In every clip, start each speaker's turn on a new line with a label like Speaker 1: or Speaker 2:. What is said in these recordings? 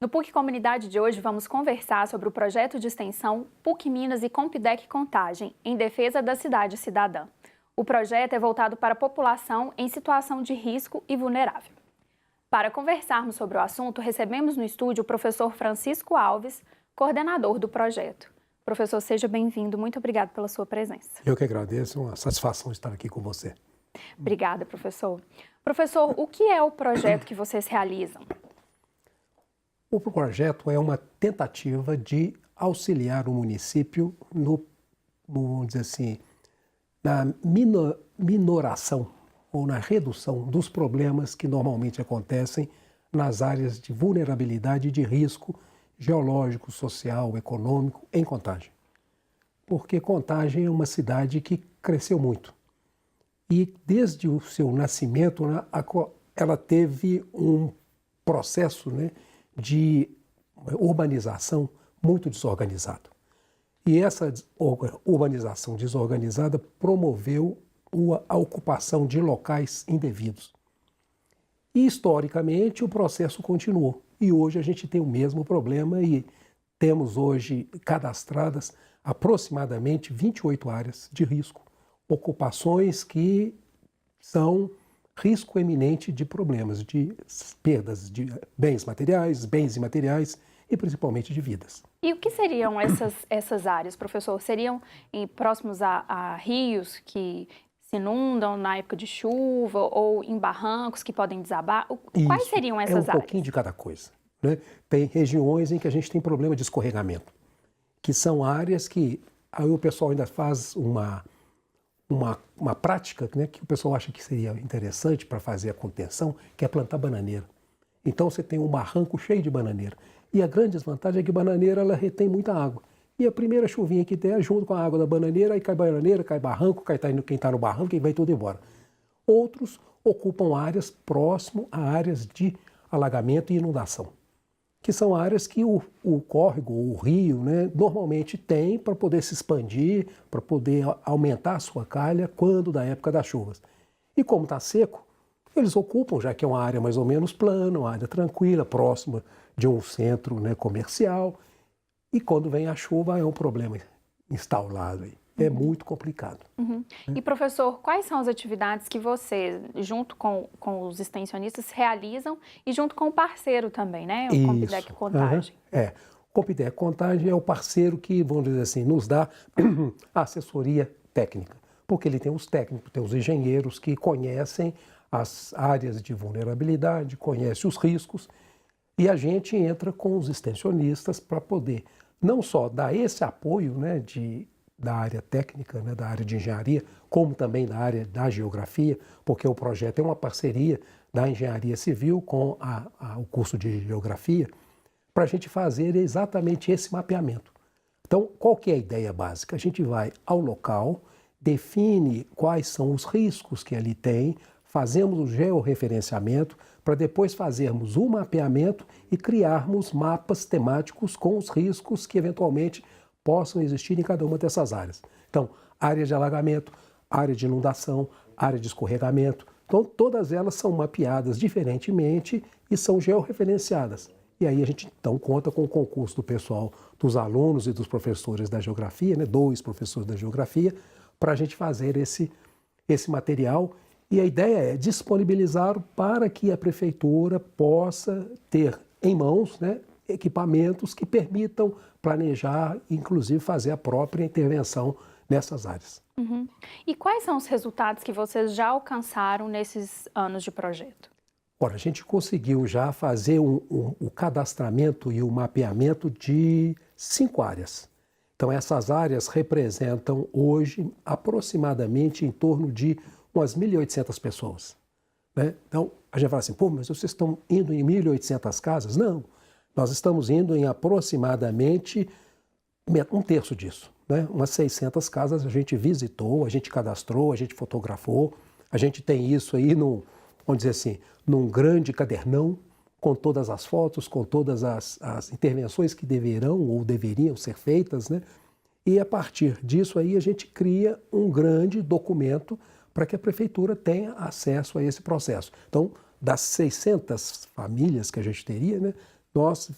Speaker 1: No PUC Comunidade de hoje, vamos conversar sobre o projeto de extensão PUC Minas e Compidec Contagem, em defesa da cidade cidadã. O projeto é voltado para a população em situação de risco e vulnerável. Para conversarmos sobre o assunto, recebemos no estúdio o professor Francisco Alves, coordenador do projeto. Professor, seja bem-vindo. Muito obrigado pela sua presença.
Speaker 2: Eu que agradeço, é uma satisfação estar aqui com você.
Speaker 1: Obrigada, professor. Professor, o que é o projeto que vocês realizam?
Speaker 2: O projeto é uma tentativa de auxiliar o município vamos dizer assim, na minoração ou na redução dos problemas que normalmente acontecem nas áreas de vulnerabilidade e de risco geológico, social, econômico em Contagem. Porque Contagem é uma cidade que cresceu muito. E desde o seu nascimento, ela teve um processo, de urbanização muito desorganizado. E essa urbanização desorganizada promoveu a ocupação de locais indevidos. E, historicamente, o processo continuou. E hoje a gente tem o mesmo problema e temos hoje cadastradas aproximadamente 28 áreas de risco, ocupações que são risco eminente de problemas, de perdas de bens materiais, bens imateriais e principalmente de vidas.
Speaker 1: E o que seriam essas áreas, professor? Seriam próximos a rios que se inundam na época de chuva ou em barrancos que podem desabar? Quais seriam essas áreas?
Speaker 2: É um pouquinho de cada coisa, Tem regiões em que a gente tem problema de escorregamento, que são áreas que aí o pessoal ainda faz uma prática, que o pessoal acha que seria interessante para fazer a contenção, que é plantar bananeira. Então você tem um barranco cheio de bananeira. E a grande desvantagem é que a bananeira ela retém muita água. E a primeira chuvinha que der, junto com a água da bananeira, aí cai bananeira, cai barranco, cai quem está no barranco e vai tudo embora. Outros ocupam áreas próximo a áreas de alagamento e inundação, que são áreas que o córrego, o rio, normalmente tem para poder se expandir, para poder aumentar a sua calha quando da época das chuvas. E como está seco, eles ocupam, já que é uma área mais ou menos plana, uma área tranquila, próxima de um centro comercial. E quando vem a chuva é um problema instaurado aí. É muito complicado.
Speaker 1: Uhum. E, professor, quais são as atividades que vocês, junto com os extensionistas, realizam e junto com o parceiro também, o Compidec Contagem?
Speaker 2: O Compidec Contagem é o parceiro que, vamos dizer assim, nos dá a assessoria técnica, porque ele tem os técnicos, tem os engenheiros que conhecem as áreas de vulnerabilidade, conhecem os riscos, e a gente entra com os extensionistas para poder não só dar esse apoio da área técnica, da área de engenharia, como também da área da geografia, porque o projeto é uma parceria da engenharia civil com o curso de geografia, para a gente fazer exatamente esse mapeamento. Então, qual que é a ideia básica? A gente vai ao local, define quais são os riscos que ali tem, fazemos o georreferenciamento, para depois fazermos o mapeamento e criarmos mapas temáticos com os riscos que eventualmente possam existir em cada uma dessas áreas. Então, área de alagamento, área de inundação, área de escorregamento. Então, todas elas são mapeadas diferentemente e são georreferenciadas. E aí a gente, então, conta com o concurso do pessoal, dos alunos e dos professores da geografia, 2 professores da geografia, para a gente fazer esse material. E a ideia é disponibilizar para que a prefeitura possa ter em mãos, equipamentos que permitam planejar, inclusive fazer a própria intervenção nessas áreas.
Speaker 1: Uhum. E quais são os resultados que vocês já alcançaram nesses anos de projeto?
Speaker 2: Ora, a gente conseguiu já fazer o cadastramento e o mapeamento de 5 áreas. Então, essas áreas representam hoje aproximadamente em torno de umas 1.800 pessoas. Então, a gente fala assim, mas vocês estão indo em 1.800 casas? Não. Nós estamos indo em aproximadamente 1/3 disso. Umas 600 casas a gente visitou, a gente cadastrou, a gente fotografou. A gente tem isso aí, vamos dizer assim, num grande cadernão, com todas as fotos, com todas as intervenções que deverão ou deveriam ser feitas. E a partir disso aí a gente cria um grande documento para que a prefeitura tenha acesso a esse processo. Então, das 600 famílias que a gente teria, nós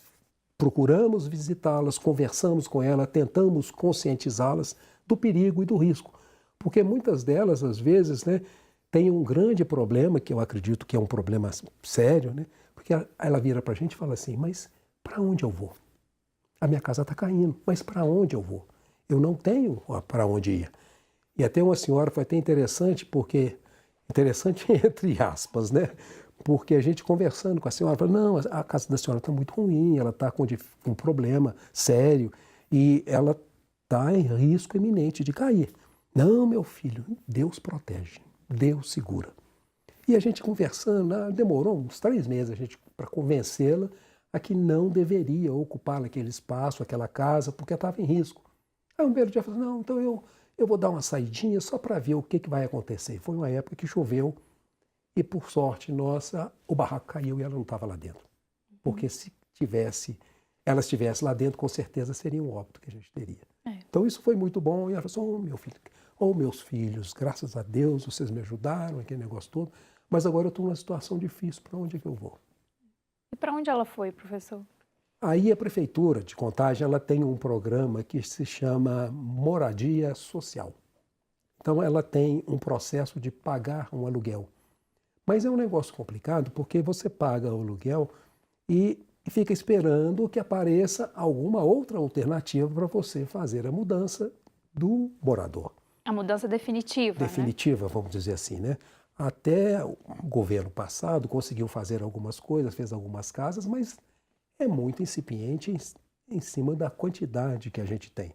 Speaker 2: procuramos visitá-las, conversamos com elas, tentamos conscientizá-las do perigo e do risco. Porque muitas delas, às vezes, né, têm um grande problema, que eu acredito que é um problema sério, né, porque ela vira para a gente e fala assim, mas para onde eu vou? A minha casa está caindo, mas para onde eu vou? Eu não tenho para onde ir. E até uma senhora, foi até interessante, porque, interessante entre aspas, né? Porque a gente conversando com a senhora, falou, não, a casa da senhora está muito ruim, ela está com um problema sério e ela está em risco iminente de cair. Não, meu filho, Deus protege, Deus segura. E a gente conversando, demorou uns 3 meses para convencê-la a que não deveria ocupar aquele espaço, aquela casa, porque estava em risco. Aí um belo dia falou, não, então eu vou dar uma saidinha só para ver o que vai acontecer. Foi uma época que choveu e, por sorte nossa, o barraco caiu e ela não estava lá dentro. Porque se ela estivesse lá dentro, com certeza seria um óbito que a gente teria. Então isso foi muito bom. E ela falou, meu filho, meus filhos, graças a Deus, vocês me ajudaram, aquele negócio todo, mas agora eu estou numa situação difícil, para onde é que eu vou?
Speaker 1: E para onde ela foi, professor?
Speaker 2: Aí a Prefeitura de Contagem ela tem um programa que se chama Moradia Social. Então ela tem um processo de pagar um aluguel. Mas é um negócio complicado porque você paga o aluguel e fica esperando que apareça alguma outra alternativa para você fazer a mudança do morador.
Speaker 1: A mudança definitiva,
Speaker 2: definitiva, né? Vamos dizer assim, né? Até o governo passado conseguiu fazer algumas coisas, fez algumas casas, mas é muito incipiente em cima da quantidade que a gente tem.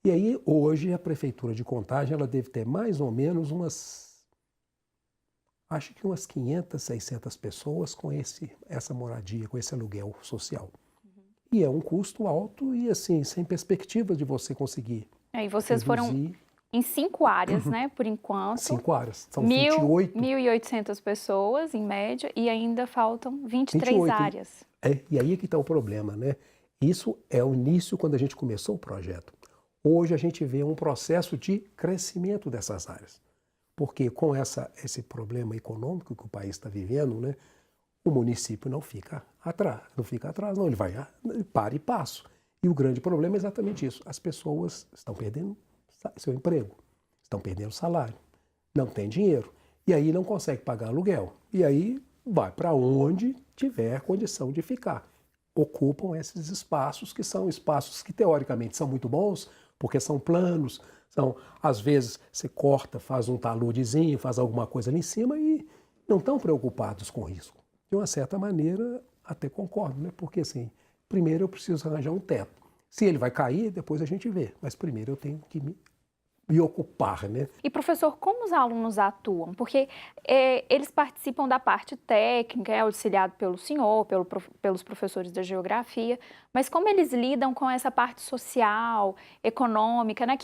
Speaker 2: E aí, hoje, a Prefeitura de Contagem ela deve ter mais ou menos acho que umas 500, 600 pessoas com essa moradia, com esse aluguel social. E é um custo alto e, assim, sem perspectiva de você conseguir
Speaker 1: e vocês foram em 5 áreas, né, por enquanto.
Speaker 2: 5 áreas, são 28.
Speaker 1: 1.800 pessoas, em média, e ainda faltam 23 áreas.
Speaker 2: E aí que está o problema, né? Isso é o início quando a gente começou o projeto. Hoje a gente vê um processo de crescimento dessas áreas. Porque com esse problema econômico que o país está vivendo, né, o município não fica atrás, não, ele para e passa. E o grande problema é exatamente isso, as pessoas estão perdendo seu emprego, estão perdendo salário, não tem dinheiro, e aí não consegue pagar aluguel, e aí vai para onde tiver condição de ficar. Ocupam esses espaços que são espaços que teoricamente são muito bons, porque são planos, às vezes você corta, faz um taludezinho, faz alguma coisa ali em cima e não estão preocupados com risco. De uma certa maneira, até concordo, né? Porque assim, primeiro eu preciso arranjar um teto. Se ele vai cair, depois a gente vê, mas primeiro eu tenho que me ocupar, né?
Speaker 1: E, professor, como os alunos atuam? Porque eles participam da parte técnica, é auxiliado pelo senhor, pelos professores da geografia, mas como eles lidam com essa parte social, econômica, né?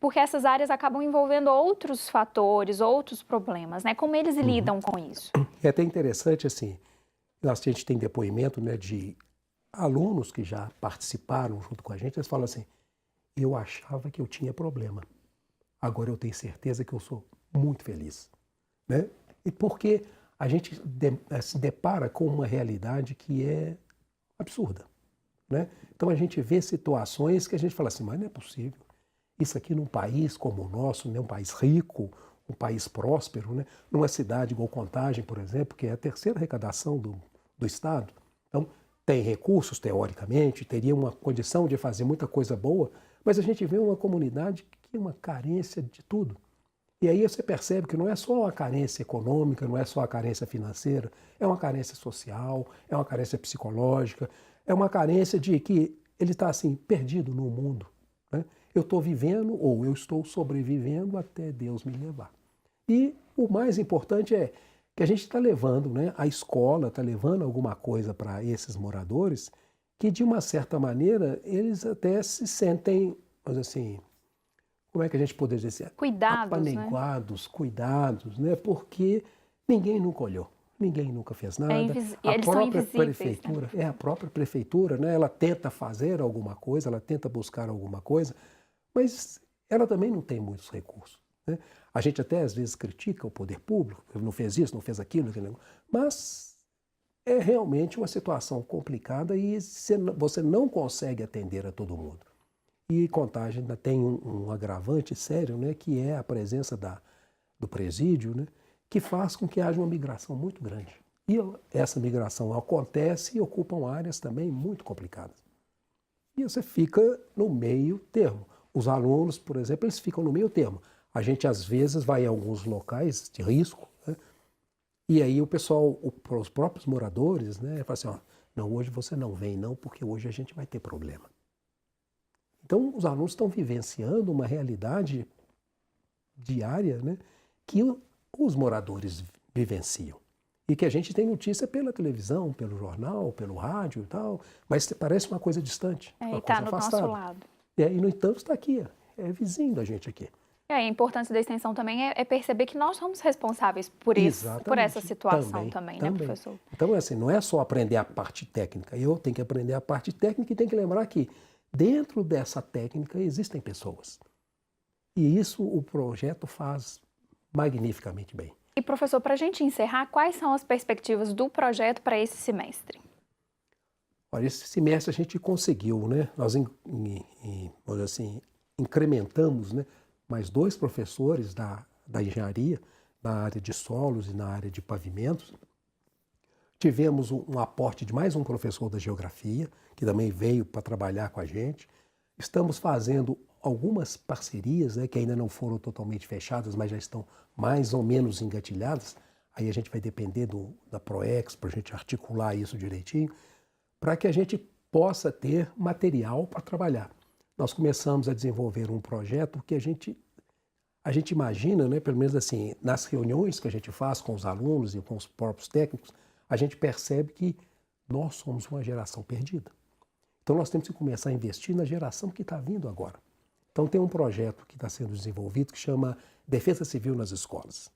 Speaker 1: Porque essas áreas acabam envolvendo outros fatores, outros problemas, né? Como eles lidam com isso?
Speaker 2: É até interessante, assim, a gente tem depoimento, né, de alunos que já participaram junto com a gente, eles falam assim, eu achava que eu tinha problema. Agora eu tenho certeza que eu sou muito feliz, né? E porque a gente se depara com uma realidade que é absurda, né? Então a gente vê situações que a gente fala assim, mas não é possível. Isso aqui num país como o nosso, né? Um país rico, um país próspero, né? Numa cidade igual Contagem, por exemplo, que é a terceira arrecadação do Estado. Então tem recursos, teoricamente, teria uma condição de fazer muita coisa boa, mas a gente vê uma comunidade que é uma carência de tudo. E aí você percebe que não é só a carência econômica, não é só a carência financeira, é uma carência social, é uma carência psicológica, é uma carência de que ele está assim, perdido no mundo, né? Eu estou vivendo ou eu estou sobrevivendo até Deus me levar. E o mais importante é que a gente está levando, né, a escola está levando alguma coisa para esses moradores que, de uma certa maneira, eles até se sentem, mas assim, como é que a gente poderia dizer? Apaneguados, né? Cuidados, né? Porque ninguém nunca olhou, ninguém nunca fez nada.
Speaker 1: Eles são invisíveis, né?
Speaker 2: A própria prefeitura, né? Ela tenta fazer alguma coisa, ela tenta buscar alguma coisa, mas ela também não tem muitos recursos, né? A gente até às vezes critica o poder público, não fez isso, não fez aquilo, mas é realmente uma situação complicada e você não consegue atender a todo mundo. E Contagem ainda tem um agravante sério, né, que é a presença do presídio, né, que faz com que haja uma migração muito grande. E essa migração acontece e ocupam áreas também muito complicadas. E você fica no meio termo. Os alunos, por exemplo, eles ficam no meio termo. A gente, às vezes, vai em alguns locais de risco, né, e aí o pessoal, os próprios moradores, né, falam assim, ó, não, hoje você não vem não, porque hoje a gente vai ter problema. Então, os alunos estão vivenciando uma realidade diária, né, que os moradores vivenciam. E que a gente tem notícia pela televisão, pelo jornal, pelo rádio e tal, mas parece uma coisa distante,
Speaker 1: e
Speaker 2: uma
Speaker 1: está
Speaker 2: coisa
Speaker 1: no
Speaker 2: afastada.
Speaker 1: nosso lado.
Speaker 2: E, no entanto, está aqui, é vizinho da gente aqui.
Speaker 1: A importância da extensão também é perceber que nós somos responsáveis por isso, por essa situação também, né, professor?
Speaker 2: Então, assim, não é só aprender a parte técnica. Eu tenho que aprender a parte técnica e tenho que lembrar que dentro dessa técnica existem pessoas. E isso o projeto faz magnificamente bem.
Speaker 1: E, professor, para a gente encerrar, quais são as perspectivas do projeto para esse semestre?
Speaker 2: Olha, esse semestre a gente conseguiu, né? Nós, vamos assim, incrementamos, né, mais 2 professores da engenharia, na área de solos e na área de pavimentos. Tivemos um aporte de mais um professor da geografia, que também veio para trabalhar com a gente. Estamos fazendo algumas parcerias, né, que ainda não foram totalmente fechadas, mas já estão mais ou menos engatilhadas. Aí a gente vai depender da Proex para a gente articular isso direitinho, para que a gente possa ter material para trabalhar. Nós começamos a desenvolver um projeto que a gente imagina, né, pelo menos assim, nas reuniões que a gente faz com os alunos e com os próprios técnicos, a gente percebe que nós somos uma geração perdida. Então nós temos que começar a investir na geração que está vindo agora. Então tem um projeto que está sendo desenvolvido que chama Defesa Civil nas Escolas.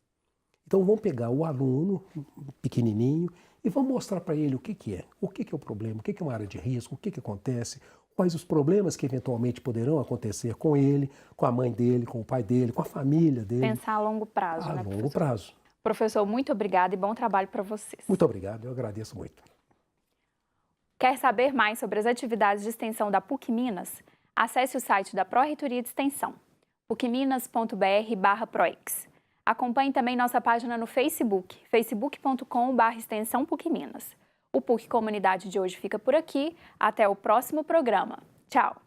Speaker 2: Então vamos pegar o aluno pequenininho e vamos mostrar para ele o que é o problema, o que é uma área de risco, o que acontece, quais os problemas que eventualmente poderão acontecer com ele, com a mãe dele, com o pai dele, com a família dele.
Speaker 1: Pensar a longo prazo,
Speaker 2: né,
Speaker 1: professor?
Speaker 2: A longo prazo.
Speaker 1: Professor, muito obrigada e bom trabalho para vocês.
Speaker 2: Muito obrigado, eu agradeço muito.
Speaker 1: Quer saber mais sobre as atividades de extensão da PUC Minas? Acesse o site da Pró-Reitoria de Extensão, pucminas.br/proex. Acompanhe também nossa página no Facebook, facebook.com/extensão PUC Minas. O PUC Comunidade de hoje fica por aqui. Até o próximo programa. Tchau!